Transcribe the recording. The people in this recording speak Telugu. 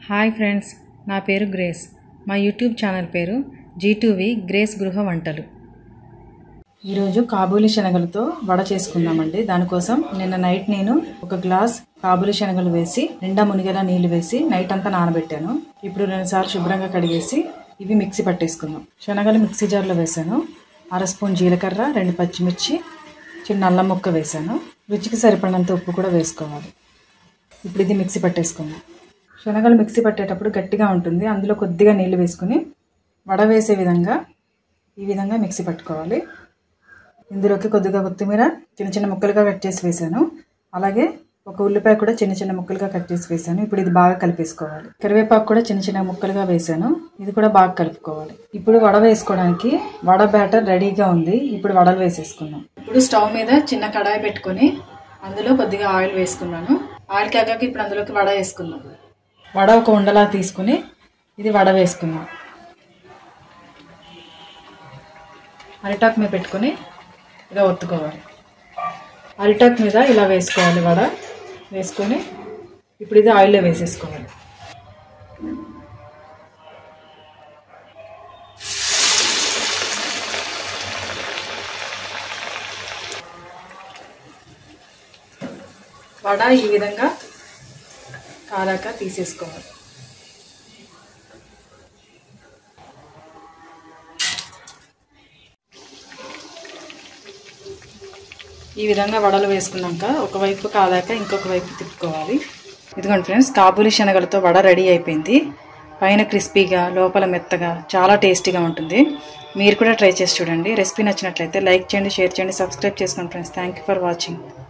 హాయ్ ఫ్రెండ్స్, నా పేరు గ్రేస్. మా యూట్యూబ్ ఛానల్ పేరు G2V గ్రేస్ గృహ వంటలు. ఈరోజు కాబూలి శనగలతో వడ చేసుకుందామండి. దానికోసం నిన్న నైట్ నేను ఒక గ్లాస్ కాబూలి శనగలు వేసి నిండా మునిగేలా నీళ్లు వేసి నైట్ అంతా నానబెట్టాను. ఇప్పుడు 2 సార్లు శుభ్రంగా కడిగేసి ఇవి మిక్సీ పట్టేసుకుందాం. శనగలు మిక్సీ జార్లో వేసాను. 1/2 స్పూన్ జీలకర్ర, 2 పచ్చిమిర్చి, చిన్న అల్లం ముక్క వేసాను. రుచికి సరిపడినంత ఉప్పు కూడా వేసుకోవాలి. ఇప్పుడు ఇది మిక్సీ పట్టేసుకుందాం. శనగలు మిక్సీ పట్టేటప్పుడు గట్టిగా ఉంటుంది. అందులో కొద్దిగా నీళ్ళు వేసుకుని వడ వేసే విధంగా ఈ విధంగా మిక్సీ పట్టుకోవాలి. ఇందులోకి కొద్దిగా కొత్తిమీర చిన్న చిన్న ముక్కలుగా కట్ చేసి వేసాను. అలాగే ఒక ఉల్లిపాయ కూడా చిన్న చిన్న ముక్కలుగా కట్ చేసి వేసాను. ఇప్పుడు ఇది బాగా కలిపేసుకోవాలి. కరివేపాకు కూడా చిన్న చిన్న ముక్కలుగా వేసాను. ఇది కూడా బాగా కలుపుకోవాలి. ఇప్పుడు వడ వేసుకోవడానికి వడ బ్యాటర్ రెడీగా ఉంది. ఇప్పుడు వడలు వేసేసుకుందాం. ఇప్పుడు స్టవ్ మీద చిన్న కడాయి పెట్టుకొని అందులో కొద్దిగా ఆయిల్ వేసుకున్నాను. ఆయిల్ కాగాక ఇప్పుడు అందులోకి వడ వేసుకుందాం. వడ ఒక ఉండలా తీసుకుని ఇది వడ వేసుకుందాం. అరిటాక్ మీద పెట్టుకొని ఇలా ఒత్తుకోవాలి. అరిటాక్ మీద ఇలా వేసుకోవాలి. వడ వేసుకొని ఇప్పుడు ఇది ఆయిల్లో వేసేసుకోవాలి. వడ ఈ విధంగా కాలాక తీసేసుకోవాలి. ఈ విధంగా వడలు వేసుకున్నాక ఒకవైపు కాలాక ఇంకొక వైపు తిప్పుకోవాలి. ఇదిగోండి ఫ్రెండ్స్, కాబూలి శనగలతో వడ రెడీ అయిపోయింది. పైన క్రిస్పీగా లోపల మెత్తగా చాలా టేస్టీగా ఉంటుంది. మీరు కూడా ట్రై చేసి చూడండి. రెసిపీ నచ్చినట్లయితే లైక్ చేయండి, షేర్ చేయండి, సబ్స్క్రైబ్ చేసుకోండి friends. Thank you for watching.